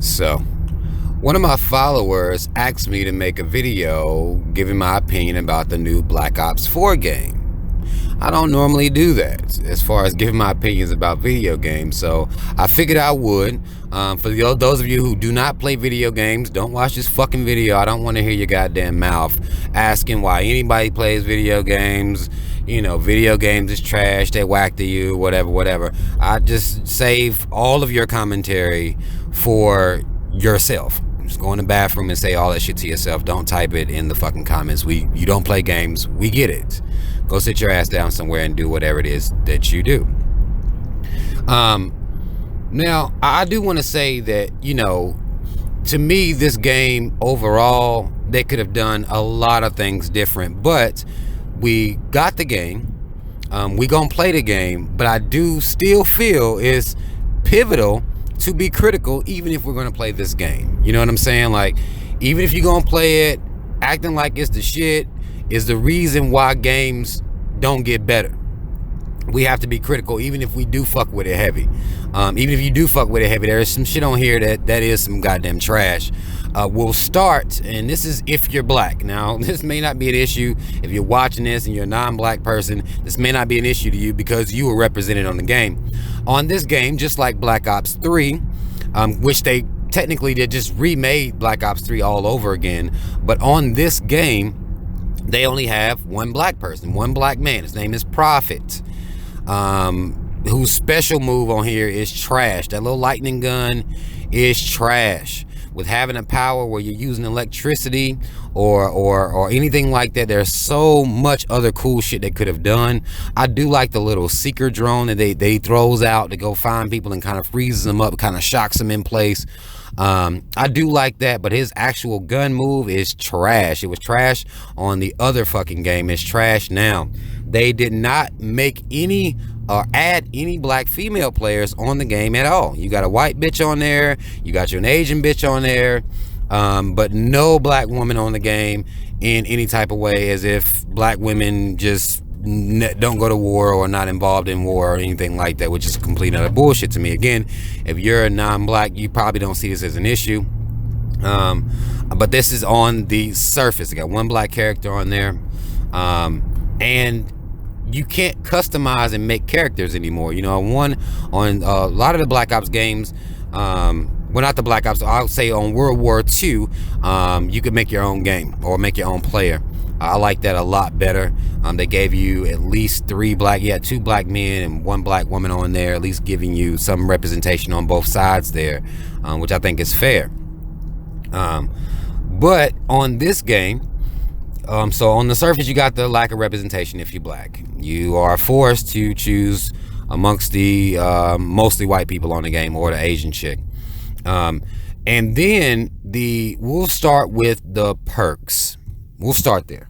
So, one of my followers asked me to make a video giving my opinion about the new Black Ops 4 game. I don't normally do that as far as giving my opinions about video games, so I figured I would. For those of you who do not play video games, don't watch this fucking video. I don't want to hear your goddamn mouth asking why anybody plays video games. You know, video games is trash, they whack to you, whatever. I just save all of your commentary for yourself. Just go in the bathroom and say all that shit to yourself. Don't type it in the fucking comments. You don't play games. We get it. Go sit your ass down somewhere and do whatever it is that you do. Now, I do want to say that, you know, to me, this game overall, they could have done a lot of things different, but we got the game. We gonna play the game, but I do still feel it's pivotal to be critical, even if we're gonna play this game. You know what I'm saying? Like, even if you're gonna play it, acting like it's the shit is the reason why games don't get better. We have to be critical, even if we do fuck with it heavy. Even if you do fuck with it heavy, there is some shit on here that is some goddamn trash. We'll start, and this is if you're black. Now, this may not be an issue if you're watching this and you're a non-black person. This may not be an issue to you because you were represented on the game. On this game, just like Black Ops 3, which they just remade Black Ops 3 all over again. But on this game, they only have one black person, one black man. His name is Prophet, whose special move on here is trash. That little lightning gun is trash. With having a power where you're using electricity or anything like that, there's so much other cool shit they could have done. I do like the little seeker drone that they throws out to go find people and kind of freezes them up, kind of shocks them in place. I do like that, but his actual gun move is trash. It was trash on the other fucking game. It's trash now. They did not make any or add any black female players on the game at all. You got a white bitch on there, you got your Asian bitch on there, but no black woman on the game in any type of way, as if black women just don't go to war or not involved in war or anything like that, which is complete utter bullshit to me. Again, if you're a non-black, you probably don't see this as an issue, but this is on the surface. I got one black character on there, and you can't customize and make characters anymore. You know, on a lot of the Black Ops games, well, not the Black Ops, I'll say on World War II, you could make your own game or make your own player. I like that a lot better. They gave you at least two black men and one black woman on there, at least giving you some representation on both sides there, which I think is fair. But on this game, so on the surface, you got the lack of representation if you're black. You are forced to choose amongst the mostly white people on the game or the Asian chick. And then we'll start with the perks. We'll start there.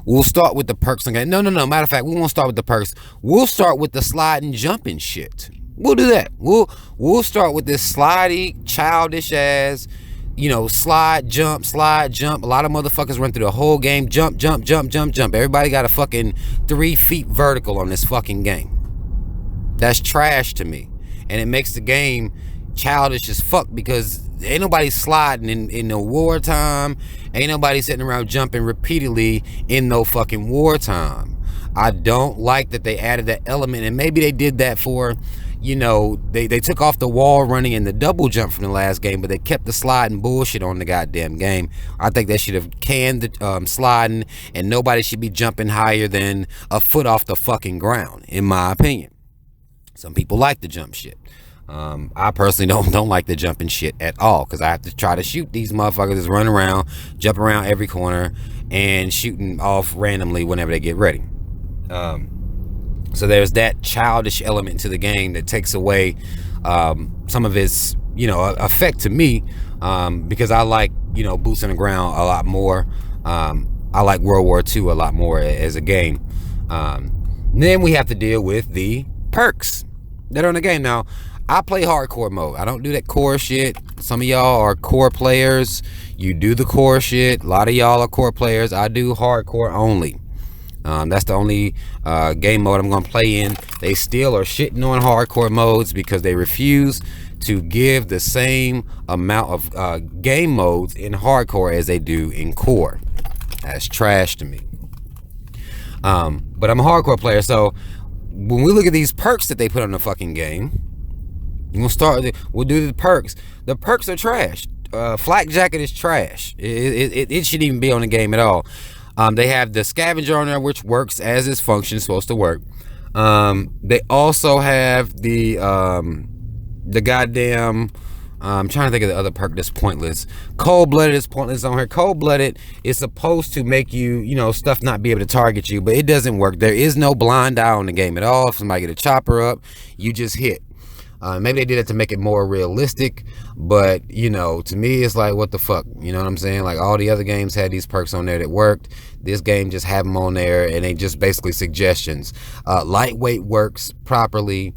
We'll start with the perks. Okay. No. Matter of fact, we won't start with the perks. We'll start with the slide and jumping shit. We'll do that. We'll start with this slidey, childish ass, you know, slide, jump. A lot of motherfuckers run through the whole game. Jump. Everybody got a fucking 3 feet vertical on this fucking game. That's trash to me. And it makes the game childish as fuck, because ain't nobody sliding in no wartime. Ain't nobody sitting around jumping repeatedly in no fucking wartime. I don't like that they added that element, and maybe they did that for, you know, they took off the wall running and the double jump from the last game, but they kept the sliding bullshit on the goddamn game. I think they should have canned the sliding, and nobody should be jumping higher than a foot off the fucking ground, in my opinion. Some people like the jump shit. I personally don't like the jumping shit at all, because I have to try to shoot these motherfuckers that's running around, jump around every corner, and shooting off randomly whenever they get ready. So there's that childish element to the game that takes away some of its, you know, effect to me, because I like, you know, boots on the ground a lot more. I like World War II a lot more as a game. Then we have to deal with the perks that are in the game. Now, I play hardcore mode. I don't do that core shit. Some of y'all are core players. You do the core shit. A lot of y'all are core players. I do hardcore only. That's the only game mode I'm gonna play in. They still are shitting on hardcore modes because they refuse to give the same amount of game modes in hardcore as they do in core. That's trash to me. But I'm a hardcore player, so when we look at these perks that they put on the fucking game, we'll do the perks. The perks are trash. Flak Jacket is trash. It shouldn't even be on the game at all. They have the scavenger on there, which works as its function is supposed to work. They also have the goddamn, I'm trying to think of the other perk that's pointless. Cold-blooded is pointless on here. Cold-blooded is supposed to make you, stuff not be able to target you, but it doesn't work. There is no blind eye on the game at all. If somebody get a chopper up, you just hit. Maybe they did it to make it more realistic, but to me it's like, what the fuck, you know what I'm saying? Like, all the other games had these perks on there that worked. This game just have them on there, and they just basically suggestions. Lightweight works properly.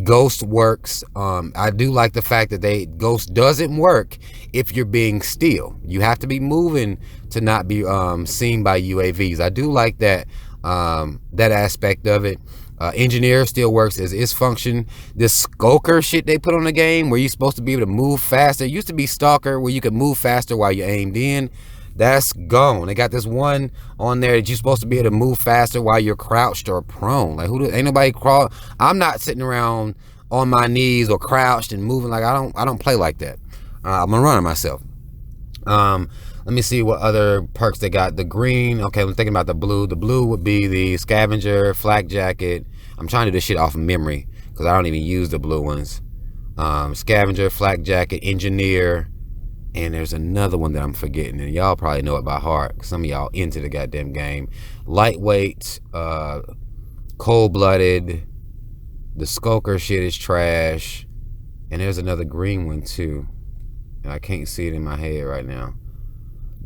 Ghost works. I do like the fact that Ghost doesn't work if you're being still. You have to be moving to not be seen by UAVs. I do like that aspect of it. Engineer still works as its function. This skulker shit they put on the game where you're supposed to be able to move faster. It used to be stalker where you could move faster while you're aimed in. That's gone. They got this one on there that you're supposed to be able to move faster while you're crouched or prone. Like, ain't nobody crawl. I'm not sitting around on my knees or crouched and moving. Like, I don't play like that. I'm a runner myself. Let me see what other perks they got. The green, okay, I'm thinking about the blue. The blue would be the scavenger, flak jacket. I'm trying to do this shit off of memory because I don't even use the blue ones. Scavenger, flak jacket, engineer, and there's another one that I'm forgetting, and y'all probably know it by heart. Some of y'all into the goddamn game. Lightweight, cold-blooded, the skulker shit is trash, and there's another green one too, and I can't see it in my head right now.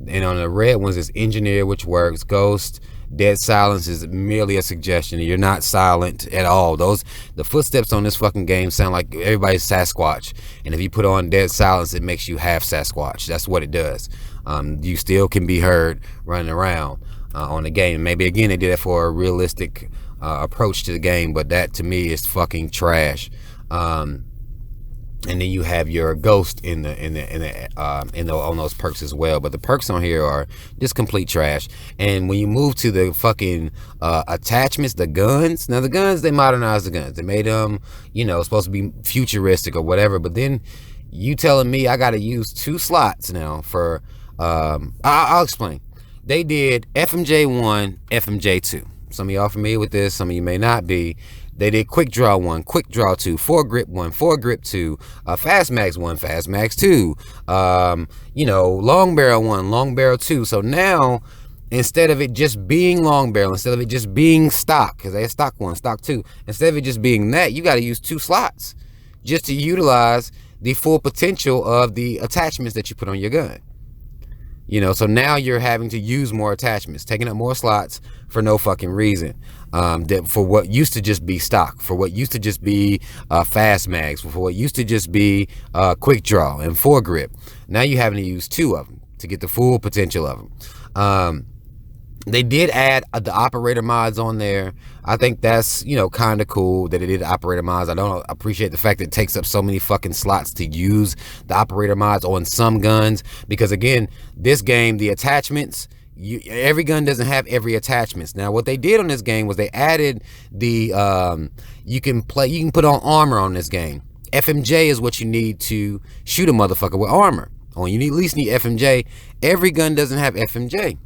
And on the red ones, it's engineer, which works. Ghost, dead silence is merely a suggestion. You're not silent at all. The footsteps on this fucking game sound like everybody's Sasquatch. And if you put on dead silence, it makes you half Sasquatch. That's what it does. You still can be heard running around on the game. Maybe again they did that for a realistic approach to the game, but that to me is fucking trash. And then you have your ghost on those perks as well. But the perks on here are just complete trash. And when you move to the fucking attachments, the guns. Now the guns, they modernized the guns. They made them, supposed to be futuristic or whatever. But then you telling me I got to use 2 slots now for. I'll explain. They did FMJ1, FMJ2. Some of y'all familiar with this. Some of you may not be. They did quick draw 1, quick draw 2, 4-grip 1, 4-grip 2, fast mags 1, fast mags 2, long barrel 1, long barrel 2. So now, instead of it just being long barrel, instead of it just being stock, because they had stock 1, stock 2, instead of it just being that, you got to use 2 slots just to utilize the full potential of the attachments that you put on your gun. So now you're having to use more attachments, taking up more slots for no fucking reason. For what used to just be stock, for what used to just be fast mags, for what used to just be quick draw and 4-grip. Now you're having to use 2 of them to get the full potential of them. They did add the operator mods on there. I think that's, kind of cool that it did operator mods. I don't appreciate the fact that it takes up so many fucking slots to use the operator mods on some guns. Because again, this game, the attachments, every gun doesn't have every attachments. Now, what they did on this game was they added the, you can put on armor on this game. FMJ is what you need to shoot a motherfucker with armor. Or you at least need FMJ. Every gun doesn't have FMJ.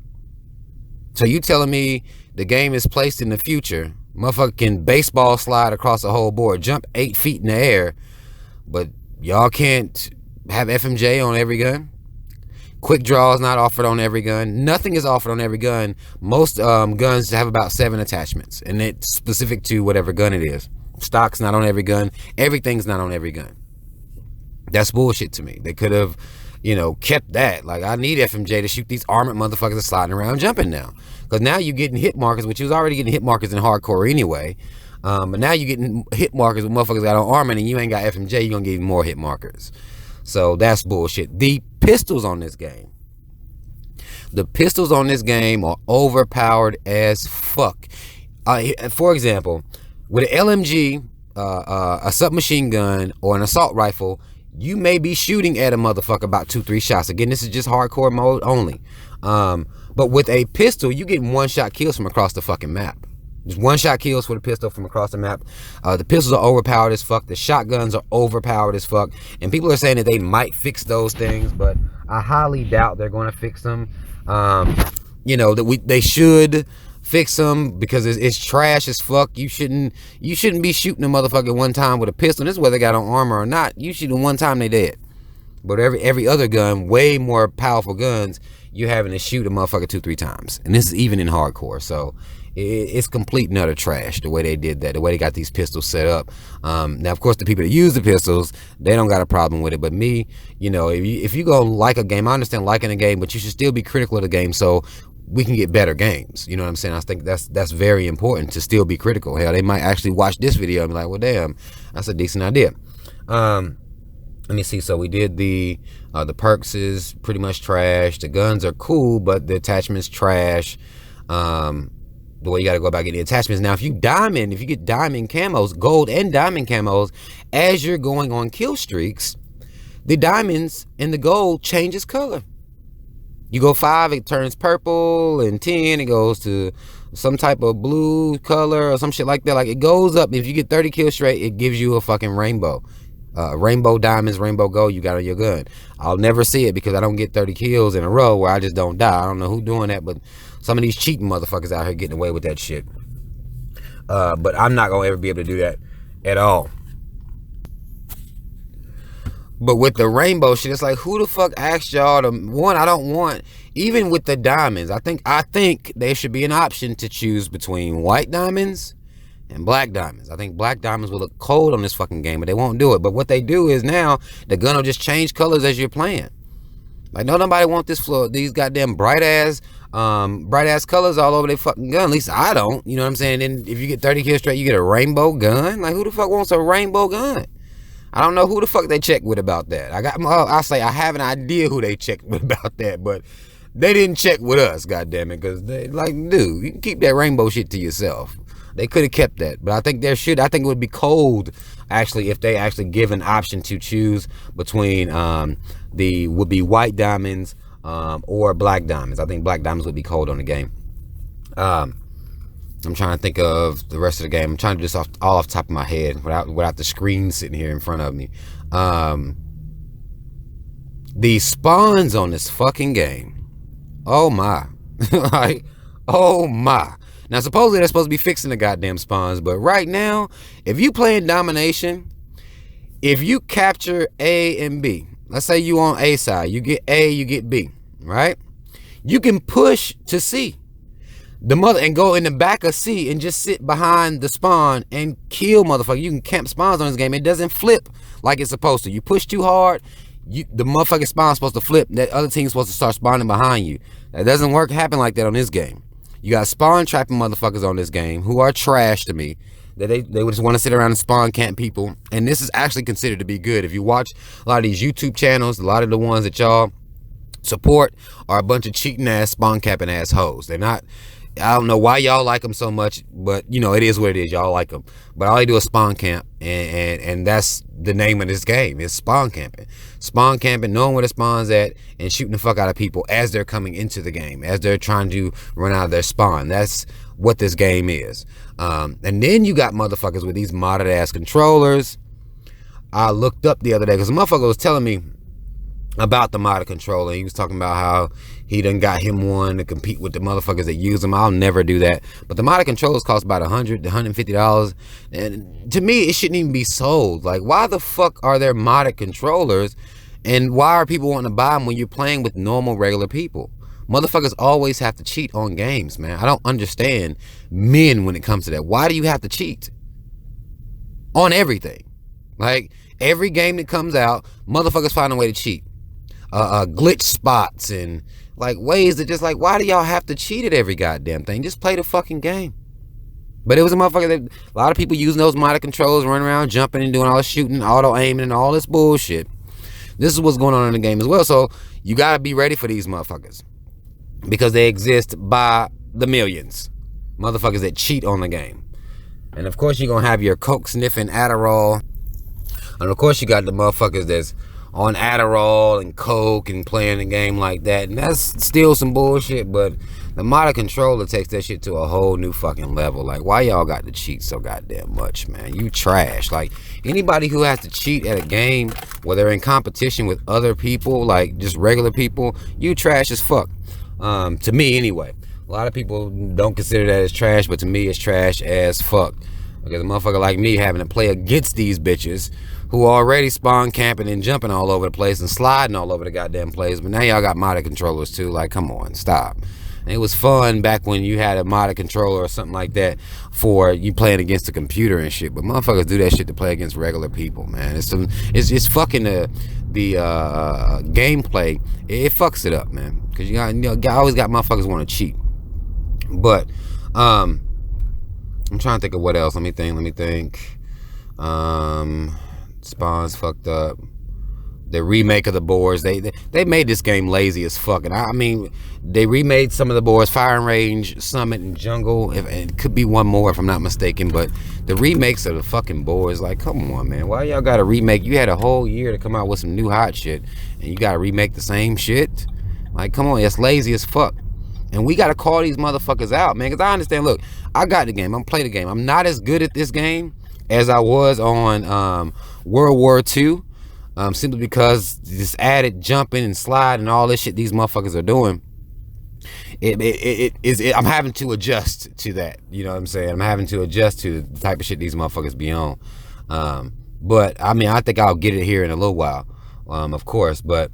So you telling me the game is placed in the future, motherfucker can baseball slide across the whole board, jump 8 feet in the air, but y'all can't have FMJ on every gun? Quick draw is not offered on every gun. Nothing is offered on every gun. Most guns have about 7 attachments, and it's specific to whatever gun it is. Stock's not on every gun. Everything's not on every gun. That's bullshit to me. They could have, kept that. Like, I need FMJ to shoot these armored motherfuckers that's sliding around jumping now. Because now you're getting hit markers, which you was already getting hit markers in hardcore anyway. But now you're getting hit markers with motherfuckers got on armor, and you ain't got FMJ, you're going to get even more hit markers. So that's bullshit. The pistols on this game. The pistols on this game are overpowered as fuck. For example, with an LMG, a submachine gun, or an assault rifle, you may be shooting at a motherfucker about 2-3 shots. Again, this is just hardcore mode only. But with a pistol, you get one-shot kills from across the fucking map. Just one-shot kills for the pistol from across the map. The pistols are overpowered as fuck. The shotguns are overpowered as fuck. And people are saying that they might fix those things, but I highly doubt they're going to fix them. You know, that they should fix them because it's trash as fuck. You shouldn't be shooting a motherfucker one time with a pistol. This is whether they got on armor or not. You shoot them one time, they dead. But every other gun, way more powerful guns, you're having to shoot a motherfucker 2-3 times. And this is even in hardcore. So it's complete and utter trash the way they did that, the way they got these pistols set up. Now, of course, the people that use the pistols, they don't got a problem with it. But me, you know, if you go like a game, I understand liking a game, but you should still be critical of the game so we can get better games. You know what I'm saying? I think that's very important, to still be critical. Hell, they might actually watch this video and be like, well, damn, that's a decent idea. Let me see. So we did the perks is pretty much trash. The guns are cool, but the attachments trash. The way you got to go about getting the attachments. Now, if you get diamond camos, gold and diamond camos, as you're going on kill streaks, the diamonds and the gold changes color. You go 5, it turns purple, and 10, it goes to some type of blue color or some shit like that. Like, it goes up. If you get 30 kills straight, it gives you a fucking rainbow. Rainbow diamonds, rainbow gold you got on your gun. I'll never see it because I don't get 30 kills in a row where I just don't die. I don't know who doing that, but some of these cheating motherfuckers out here getting away with that shit. But I'm not gonna ever be able to do that at all. But with the rainbow shit, it's like, who the fuck asked y'all to, one, I don't want, even with the diamonds, I think there should be an option to choose between white diamonds and black diamonds. I think black diamonds will look cold on this fucking game, but they won't do it. But what they do is now the gun will just change colors as you're playing. Like, no, nobody want these goddamn bright ass colors all over their fucking gun. At least I don't. You know what I'm saying? And if you get 30 kills straight, you get a rainbow gun. Like, who the fuck wants a rainbow gun? I don't know who the fuck they checked with about that. I have an idea who they checked with about that, but they didn't check with us, goddammit, because they, like, dude, you can keep that rainbow shit to yourself. They could have kept that, but I think it would be cold, actually, if they actually give an option to choose between would be white diamonds or black diamonds. I think black diamonds would be cold on the game. I'm trying to think of the rest of the game. I'm trying to do this all off the top of my head without the screen sitting here in front of me. The spawns on this fucking game, oh my. Like, oh my. Now, supposedly they're supposed to be fixing the goddamn spawns, but right now, if you playing domination, if you capture A and B, let's say you on A side, you get A, you get B, right? You can push to C, and go in the back of C and just sit behind the spawn and kill motherfucker. You can camp spawns on this game. It doesn't flip like it's supposed to. You push too hard, the motherfucking spawn's supposed to flip. That other team's supposed to start spawning behind you. That doesn't happen like that on this game. You got spawn trapping motherfuckers on this game who are trash to me. That they would just want to sit around and spawn camp people. And this is actually considered to be good. If you watch a lot of these YouTube channels, a lot of the ones that y'all support are a bunch of cheating ass, spawn capping ass hoes. They're not, I don't know why y'all like them so much, but you know, it is what it is. Y'all like them. But all they do is spawn camp, and that's the name of this game, is spawn camping. Spawn camping, knowing where the spawn's at, and shooting the fuck out of people as they're coming into the game, as they're trying to run out of their spawn. That's what this game is. And then you got motherfuckers with these modded ass controllers. I looked up the other day, because a motherfucker was telling me about the modded controller. He was talking about how he done got him one to compete with the motherfuckers that use them. I'll never do that. But the modded controllers cost about $100 to $150, and to me it shouldn't even be sold. Like, why the fuck are there modded controllers, and why are people wanting to buy them when you're playing with normal regular people? Motherfuckers always have to cheat on games, man. I don't understand men when it comes to that. Why do you have to cheat on everything? Like, every game that comes out, motherfuckers find a way to cheat. Glitch spots and like ways that just, like, why do y'all have to cheat at every goddamn thing? Just play the fucking game. But it was a motherfucker that, a lot of people using those modded controls, running around jumping and doing all this shooting, auto aiming and all this bullshit. This is what's going on in the game as well. So you gotta be ready for these motherfuckers. because they exist by the millions. Motherfuckers that cheat on the game. And of course you're gonna have your coke sniffing Adderall. And of course you got the motherfuckers that's on Adderall and coke and playing the game like that. And that's still some bullshit, but the modern controller takes that shit to a whole new fucking level. Like, why y'all got to cheat so goddamn much, man? You trash. Like, anybody who has to cheat at a game where they're in competition with other people, like just regular people, you trash as fuck. To me anyway. A lot of people don't consider that as trash, but to me it's trash as fuck. Because a motherfucker like me having to play against these bitches who already spawn camping and jumping all over the place and sliding all over the goddamn place, but now y'all got modded controllers too. Like, come on, stop. And it was fun back when you had a modded controller or something like that for you playing against the computer and shit, but motherfuckers do that shit to play against regular people, man. It's fucking the gameplay. It fucks it up, man, because you always got motherfuckers want to cheat. But I'm trying to think of what else. Let me think. Spawn's fucked up. The remake of the boards, they made this game lazy as fuck. And I mean, they remade some of the boards, Firing Range, Summit, and Jungle. It could be one more if I'm not mistaken. But the remakes of the fucking boards, like, come on, man. Why y'all got to remake? You had a whole year to come out with some new hot shit, and you got to remake the same shit? Like, come on, it's lazy as fuck. And we got to call these motherfuckers out, man. Because I understand, look, I got the game. I'm playing the game. I'm not as good at this game as I was on World War II. Simply because this added jumping and sliding and all this shit these motherfuckers are doing, I'm having to adjust to that. You know what I'm saying? I'm having to adjust to the type of shit these motherfuckers be on. But I mean, I think I'll get it here in a little while, of course. But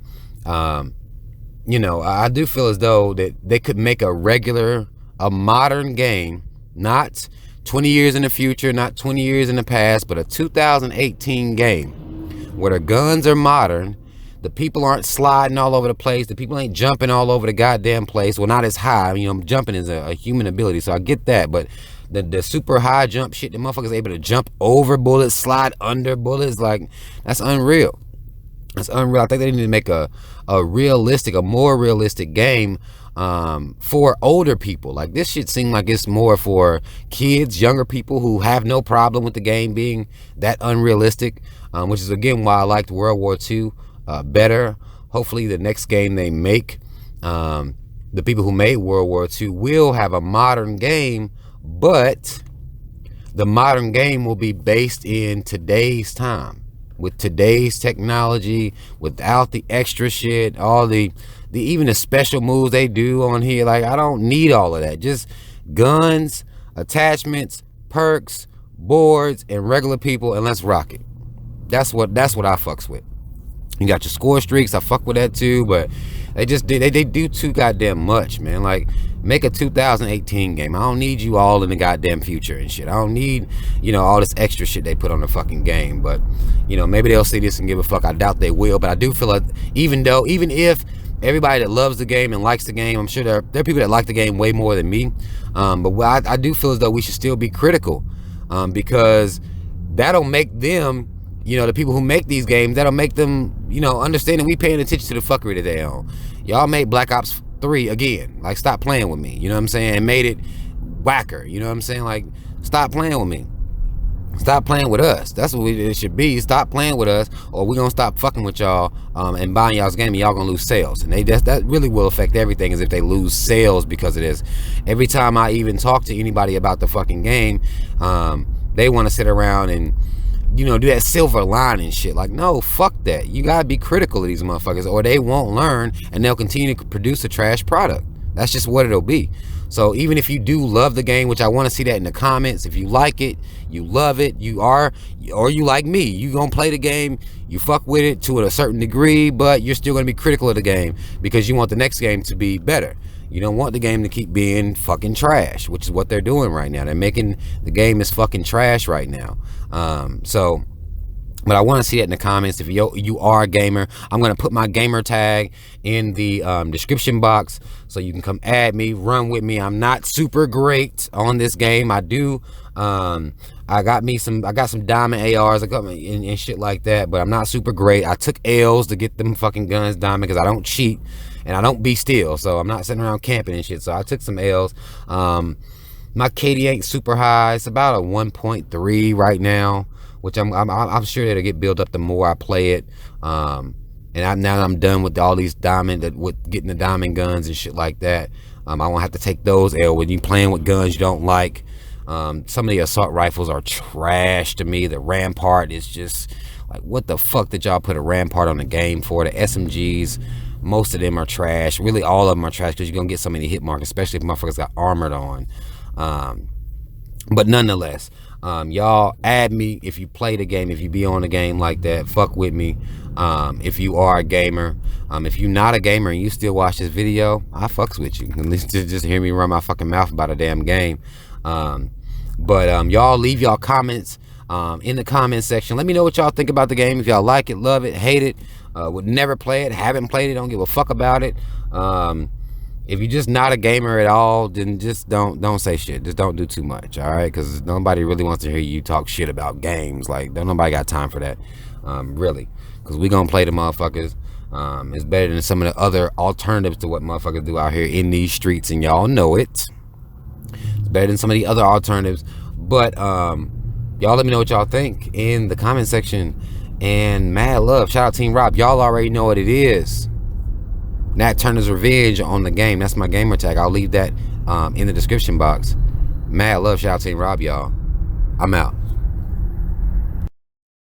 you know, I do feel as though that they could make a modern game, not 20 years in the future, not 20 years in the past, but a 2018 game where the guns are modern, the people aren't sliding all over the place, the people ain't jumping all over the goddamn place. Well, not as high. You know, jumping is a human ability, so I get that. But the super high jump shit, the motherfuckers able to jump over bullets, slide under bullets, like, that's unreal. That's unreal. I think they need to make a more realistic game for older people. Like, this shit seems like it's more for kids, younger people who have no problem with the game being that unrealistic, which is again why I liked World War II better. Hopefully the next game they make, the people who made World War II will have a modern game, but the modern game will be based in today's time, with today's technology, without the extra shit, all the even the special moves they do on here. Like, I don't need all of that. Just guns, attachments, perks, boards, and regular people, and let's rock it. That's what I fucks with. You got your score streaks, I fuck with that too, but they do too goddamn much, man. Like, make a 2018 game. I don't need you all in the goddamn future and shit. I don't need, you know, all this extra shit they put on the fucking game. But, you know, maybe they'll see this and give a fuck. I doubt they will, but I do feel like even if everybody that loves the game and likes the game, I'm sure there are people that like the game way more than me, but I do feel as though we should still be critical, because that'll make them, you know, the people who make these games, that'll make them, you know, understand that we paying attention to the fuckery that they own. Y'all made Black Ops 3 again. Like, stop playing with me. You know what I'm saying? And made it whacker. You know what I'm saying? Like, stop playing with me. Stop playing with us. That's what it should be. Stop playing with us, or we're gonna stop fucking with y'all and buying y'all's game, and y'all gonna lose sales. And that really will affect everything, as if they lose sales because of this. Every time I even talk to anybody about the fucking game, they want to sit around and, you know, do that silver lining shit. Like, no, fuck that. You gotta be critical of these motherfuckers, or they won't learn, and they'll continue to produce a trash product. That's just what it'll be. So even if you do love the game, which I want to see that in the comments, if you like it, you love it, or you like me, you gonna play the game, you fuck with it to a certain degree, but you're still gonna be critical of the game because you want the next game to be better. You don't want the game to keep being fucking trash, which is what they're doing right now. They're making the game is fucking trash right now. But I want to see that in the comments. If you are a gamer, I'm going to put my gamer tag in the description box, so you can come add me, run with me. I'm not super great on this game. I do. I got some diamond ARs, and shit like that, but I'm not super great. I took L's to get them fucking guns diamond because I don't cheat. and I don't be still, so I'm not sitting around camping and shit. So I took some L's. My KD ain't super high. It's about a 1.3 right now, which I'm sure that'll get built up the more I play it. And now that I'm done with all these with getting the diamond guns and shit like that, I won't have to take those L. When you playing with guns you don't like, some of the assault rifles are trash to me. The Rampart is just like, what the fuck did y'all put a Rampart on the game for? The SMGs, most of them are trash. Really, all of them are trash because you're gonna get so many hit marks, especially if motherfuckers got armored on. But nonetheless, y'all add me if you play the game, if you be on the game like that. Fuck with me. If you are a gamer, if you're not a gamer and you still watch this video, I fucks with you. At least just hear me run my fucking mouth about a damn game. But y'all leave y'all comments in the comment section. Let me know what y'all think about the game. If y'all like it, love it, hate it, would never play it, haven't played it, don't give a fuck about it. If you're just not a gamer at all, then just don't say shit. Just don't do too much, all right? Because nobody really wants to hear you talk shit about games. Like, nobody got time for that, really. Because we gonna play the motherfuckers. It's better than some of the other alternatives to what motherfuckers do out here in these streets, and y'all know it. It's better than some of the other alternatives. But y'all let me know what y'all think in the comment section. And mad love. Shout out Team Rob. Y'all already know what it is. NatTurnersRevnge on the game. That's my gamer tag. I'll leave that in the description box. Mad love. Shout out Team Rob, y'all. I'm out.